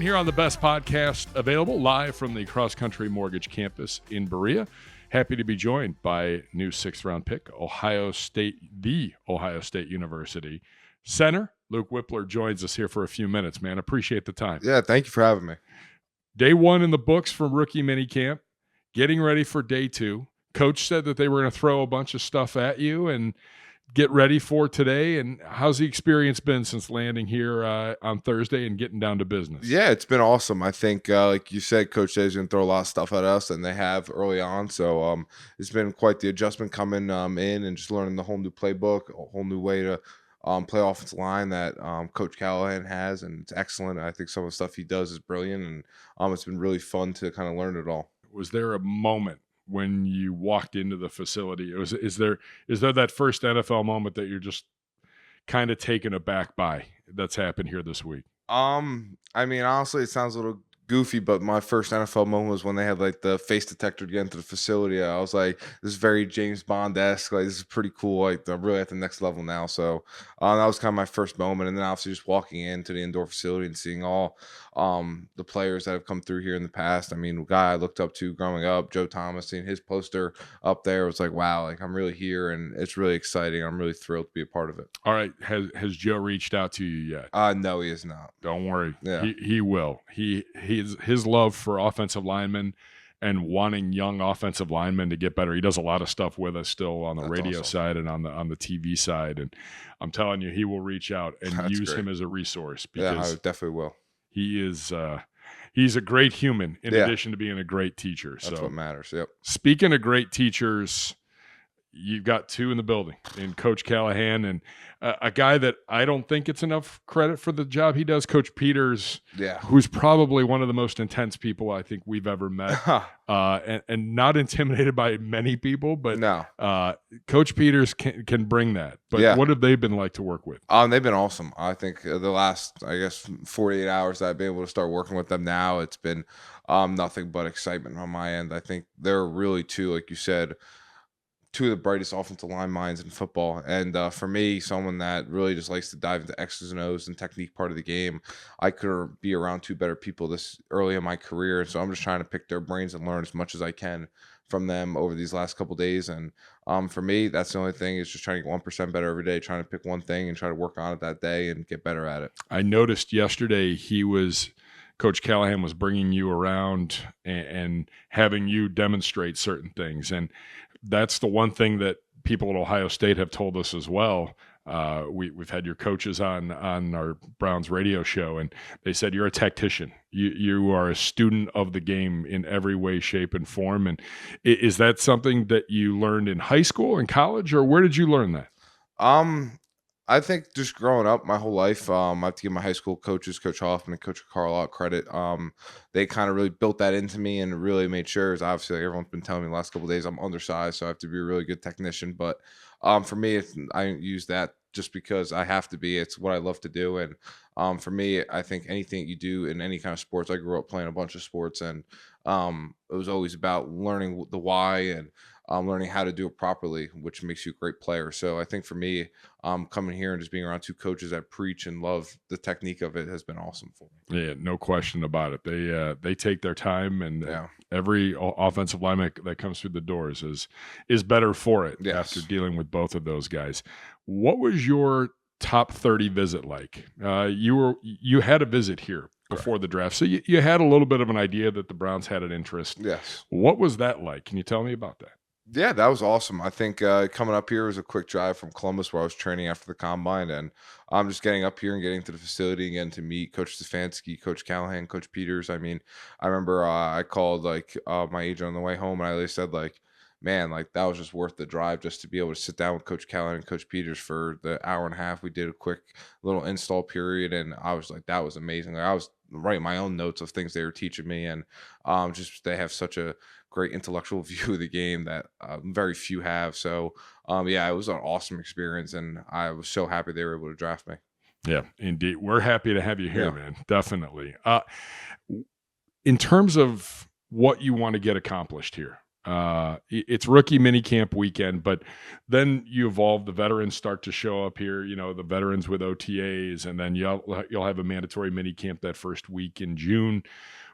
here on the best podcast available, live from the Cross Country Mortgage Campus in Berea. Happy to be joined by new sixth-round pick, the Ohio State University center. Luke Wypler joins us here for a few minutes, man. Appreciate the time. Yeah, thank you for having me. Day one in the books from rookie minicamp, getting ready for day two. Coach said that they were going to throw a bunch of stuff at you and get ready for today. And how's the experience been since landing here on Thursday and getting down to business? Yeah, it's been awesome. I think, like you said, Coach says going to throw a lot of stuff at us, and they have early on. So it's been quite the adjustment coming in and just learning the whole new playbook, a whole new way to play offensive line that Coach Callahan has, and it's excellent. I think some of the stuff he does is brilliant, and it's been really fun to kind of learn it all. Was there a moment when you walked into the facility? Is there that first NFL moment that you're just kind of taken aback by that's happened here this week? I mean, honestly, it sounds a little goofy, but my first NFL moment was when they had like the face detector to get into the facility. I was like, this is very James Bond-esque. Like, this is pretty cool. Like, I'm really at the next level now. So that was kind of my first moment. And then obviously just walking into the indoor facility and seeing all the players that have come through here in the past. I mean, a guy I looked up to growing up, Joe Thomas, seeing his poster up there, was like, wow, like I'm really here, and it's really exciting. I'm really thrilled to be a part of it. All right. Has Joe reached out to you yet? No, he has not. Don't worry. Yeah. He will. His love for offensive linemen and wanting young offensive linemen to get better. He does a lot of stuff with us still on the radio side and on the TV side. And I'm telling you, he will reach out and use him as a resource, because I definitely will. He's a great human in addition to being a great teacher. That's what matters. Yep. Speaking of great teachers, you've got two in the building, in Coach Callahan and a guy that I don't think it's enough credit for the job he does, Coach Peters, who's probably one of the most intense people I think we've ever met, and not intimidated by many people, but Coach Peters can bring that. But what have they been like to work with? They've been awesome. I think the last, 48 hours that I've been able to start working with them now, it's been nothing but excitement on my end. I think they're really, too, like you said, two of the brightest offensive line minds in football. And for me, someone that really just likes to dive into X's and O's and technique part of the game, I couldn't be around two better people this early in my career. So I'm just trying to pick their brains and learn as much as I can from them over these last couple of days. And for me, that's the only thing, is just trying to get 1% better every day, trying to pick one thing and try to work on it that day and get better at it. I noticed yesterday Coach Callahan was bringing you around and having you demonstrate certain things. And that's the one thing that people at Ohio State have told us as well. We've had your coaches on our Browns radio show, and they said you're a tactician. You are a student of the game in every way, shape, and form. And is that something that you learned in high school and college, or where did you learn that? I think just growing up my whole life, I have to give my high school coaches, Coach Hoffman and Coach Carl, credit. They kind of really built that into me and really made sure, as obviously like everyone's been telling me the last couple of days, I'm undersized, so I have to be a really good technician. But for me, I use that just because I have to be. It's what I love to do. And for me, I think anything you do in any kind of sports, I grew up playing a bunch of sports, and it was always about learning the why and learning how to do it properly, which makes you a great player. So I think for me, coming here and just being around two coaches that preach and love the technique of it has been awesome for me. Yeah, no question about it. They take their time, and every offensive lineman that comes through the doors is better for it after dealing with both of those guys. What was your top 30 visit like? You had a visit here before the draft, so you had a little bit of an idea that the Browns had an interest. Yes. What was that like? Can you tell me about that? Yeah, that was awesome. I think coming up here was a quick drive from Columbus, where I was training after the combine, and I'm just getting up here and getting to the facility and getting to meet Coach Stefanski, Coach Callahan, Coach Peters. I mean, I remember I called my agent on the way home, and I really said, man, that was just worth the drive just to be able to sit down with Coach Callahan and Coach Peters for the hour and a half. We did a quick little install period, and I was like, that was amazing. I was writing my own notes of things they were teaching me, and just they have such a great intellectual view of the game that very few have. So, it was an awesome experience, and I was so happy they were able to draft me. Yeah, indeed. We're happy to have you here, man. Definitely. In terms of what you want to get accomplished here, It's rookie minicamp weekend, but then you evolve. The veterans start to show up here. You know, the veterans with OTAs, and then you'll have a mandatory minicamp that first week in June.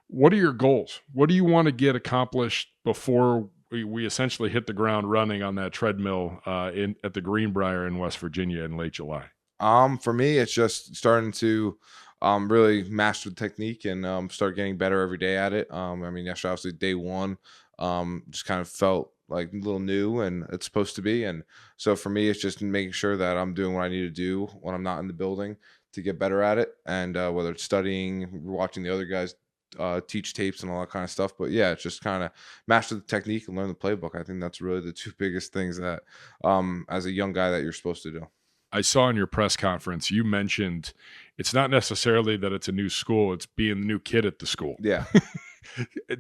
What are your goals? What do you want to get accomplished before we essentially hit the ground running on that treadmill in at the Greenbrier in West Virginia in late July? For me, it's just starting to really master the technique and start getting better every day at it. I mean, yesterday obviously day one, just kind of felt like a little new and it's supposed to be. And so for me, it's just making sure that I'm doing what I need to do when I'm not in the building to get better at it. And whether it's studying, watching the other guys teach tapes and all that kind of stuff. But yeah, it's just kind of master the technique and learn the playbook. I think that's really the two biggest things that as a young guy that you're supposed to do. I saw in your press conference you mentioned it's not necessarily that it's a new school; it's being the new kid at the school. Yeah.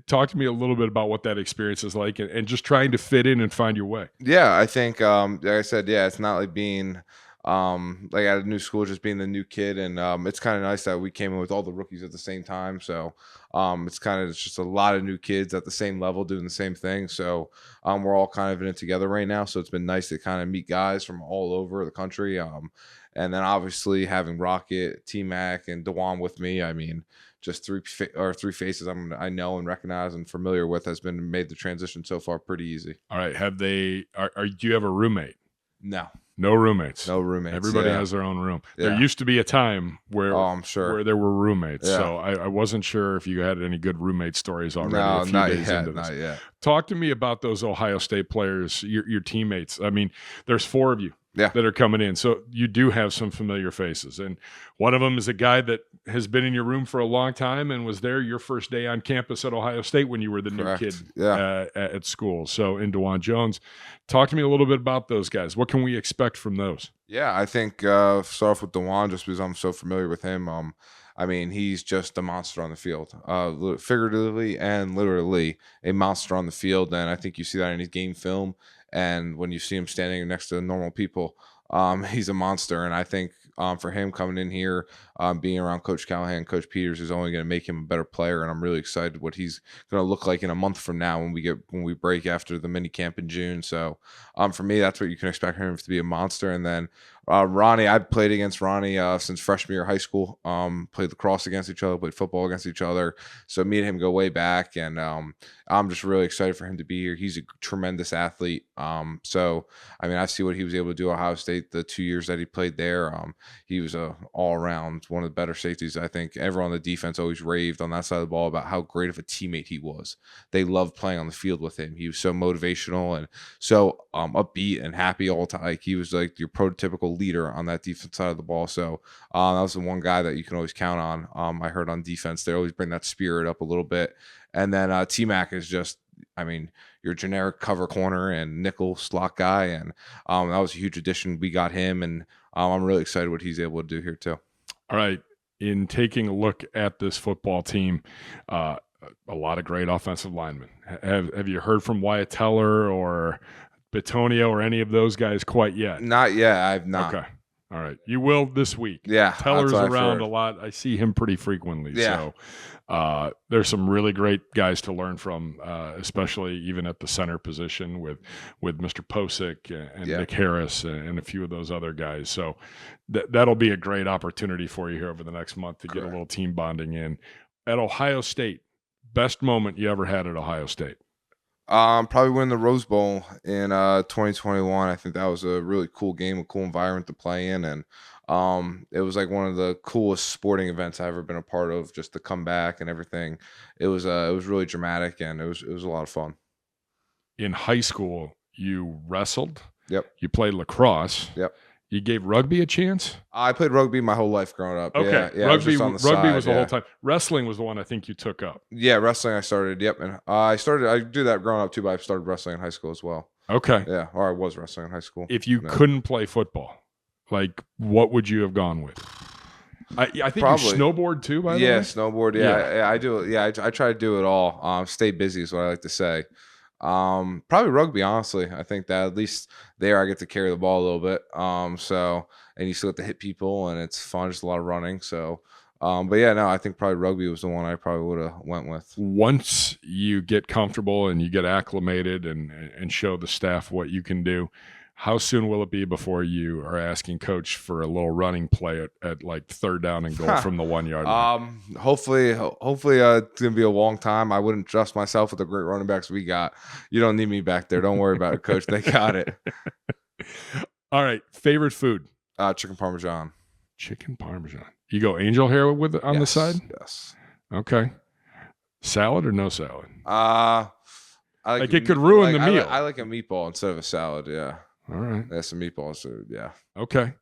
Talk to me a little bit about what that experience is like, and just trying to fit in and find your way. Yeah, I think like I said, yeah, it's not like being like at a new school, just being the new kid. And it's kind of nice that we came in with all the rookies at the same time. So it's just a lot of new kids at the same level doing the same thing. So we're all kind of in it together right now. So it's been nice to kind of meet guys from all over the country. And then obviously having Rocket, T Mac, and Dewan with me. I mean, just three faces I know and recognize and familiar with has been made the transition so far pretty easy. All right, do you have a roommate? No, No roommates. no roommates. Everybody Yeah. has their own room. Yeah. There used to be a time where Oh, I'm sure. where there were roommates. Yeah. So I wasn't sure if you had any good roommate stories already. No, a few not days yet. into this. Not yet. Talk to me about those Ohio State players, your teammates. I mean, there's 4 of you Yeah. that are coming in. So you do have some familiar faces. And one of them is a guy that has been in your room for a long time and was there your first day on campus at Ohio State when you were the Correct. new kid Yeah. at school. So in DeJuan Jones. Talk to me a little bit about those guys. What can we expect from those? Yeah, I think start off with Dewan just because I'm so familiar with him. I mean, he's just a monster on the field, figuratively and literally a monster on the field. And I think you see that in his game film. And when you see him standing next to normal people, he's a monster. And I think for him coming in here, being around Coach Callahan, Coach Peters is only going to make him a better player. And I'm really excited what he's going to look like in a month from now when we break after the mini camp in June. So for me, that's what you can expect him to be, a monster. And then Ronnie, I played against Ronnie since freshman year of high school. Played lacrosse against each other, played football against each other. So me and him go way back, and I'm just really excited for him to be here. He's a tremendous athlete. So I mean, I see what he was able to do at Ohio State the 2 years that he played there. He was a all around one of the better safeties. I think everyone on the defense always raved on that side of the ball about how great of a teammate he was. They loved playing on the field with him. He was so motivational and so upbeat and happy all the time. Like, he was like your prototypical leader on that defense side of the ball. So that was the one guy that you can always count on. I heard on defense they always bring that spirit up a little bit. And then T Mac is just, I mean, your generic cover corner and nickel slot guy, and that was a huge addition. We got him, and I'm really excited what he's able to do here too. All right. In taking a look at this football team, a lot of great offensive linemen. Have you heard from Wyatt Teller or Bitonio or any of those guys quite yet? Not yet. I've not. Okay. All right. You will this week. Yeah. Teller's that's what I've around heard. a lot. I see him pretty frequently. Yeah. So there's some really great guys to learn from, especially even at the center position with Mr. Posick and Yeah. Nick Harris and a few of those other guys. So that'll be a great opportunity for you here over the next month to get a Correct. little team bonding in. At Ohio State, best moment you ever had at Ohio State? Probably win the Rose Bowl in 2021. I think that was a really cool game, a cool environment to play in, and it was like one of the coolest sporting events I've ever been a part of. Just the comeback and everything. It was really dramatic, and it was a lot of fun. In high school, you wrestled. Yep. You played lacrosse. Yep. You gave rugby a chance? I played rugby my whole life growing up. Okay. Yeah, I was Rugby just on the rugby side, was the yeah. whole time. Wrestling was the one I think you took up. Yeah, wrestling I started. Yep, and I do that growing up too, but I started wrestling in high school as well. Okay. Yeah, or I was wrestling in high school. If you Yeah. couldn't play football, like what would you have gone with? I think Probably. you snowboard too, by the Yeah, way? snowboard. Yeah, I do. Yeah, I try to do it all. Stay busy is what I like to say. Probably rugby, honestly. I think that at least there I get to carry the ball a little bit. So and you still have to hit people, and it's fun. Just a lot of running. So But yeah, no, I think probably rugby was the one I probably would have went with. Once you get comfortable and you get acclimated and show the staff what you can do, how soon will it be before you are asking coach for a little running play at like 3rd down and goal from the 1 yard line? Hopefully, it's gonna be a long time. I wouldn't trust myself with the great running backs we got. You don't need me back there. Don't worry about it, coach. They got it. All right, favorite food? Chicken parmesan. Chicken parmesan. You go angel hair on the side? Yes. Okay. Salad or no salad? I like it could ruin the meal. I like a meatball instead of a salad. Yeah. All right. Yeah, some meatballs. So yeah. Okay.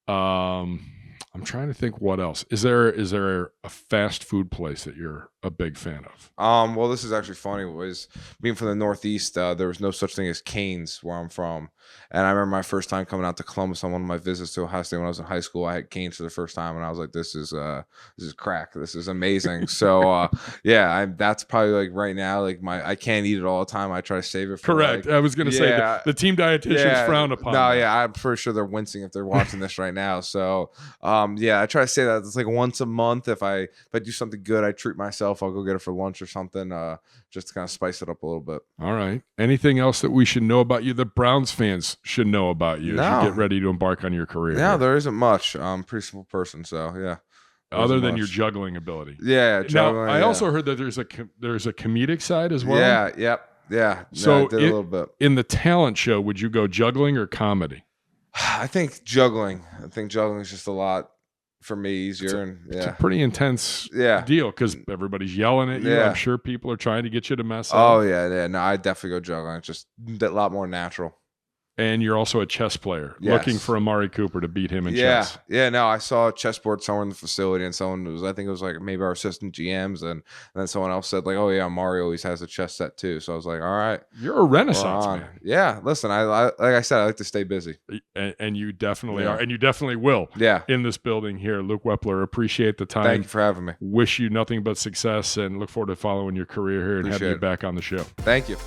I'm trying to think what else. Is there a fast food place that you're a big fan of? Well, this is actually funny. Was being from the Northeast, there was no such thing as Cane's where I'm from. And I remember my first time coming out to Columbus on one of my visits to Ohio State when I was in high school. I had Cane's for the first time, and I was like, "This is crack. This is amazing." So, yeah, that's probably like right now, like I can't eat it all the time. I try to save it. For correct. I was going to say the team dietitians frown upon. No, yeah, I'm pretty sure they're wincing if they're watching this right now. So, yeah, I try to say that it's like once a month. If I do something good, I treat myself. I'll go get it for lunch or something, just to kind of spice it up a little bit. All right. Anything else that we should know about you? The Browns fans should know about you as you get ready to embark on your career. No, there isn't much. I'm a pretty simple person, so yeah. Other than your juggling ability. Yeah. Now, I also heard that there's a comedic side as well. Yeah. Yep. Yeah. So I did a little bit. In the talent show, would you go juggling or comedy? I think juggling. I think juggling is just a lot for me easier. It's a pretty intense deal because everybody's yelling at you. I'm sure people are trying to get you to mess up. Oh yeah. No, I definitely go juggling. It's just a lot more natural. And you're also a chess player, looking for Amari Cooper to beat him in chess. Yeah, no, I saw a chessboard somewhere in the facility, and I think it was like maybe our assistant GMs, and then someone else said like, "Oh yeah, Amari always has a chess set too." So I was like, "All right, you're a renaissance man." Yeah, listen, I like I said, I like to stay busy, and you definitely are, and you definitely will. Yeah, in this building here, Luke Wypler. Appreciate the time. Thank you for having me. Wish you nothing but success, and look forward to following your career here and having you back on the show. Thank you.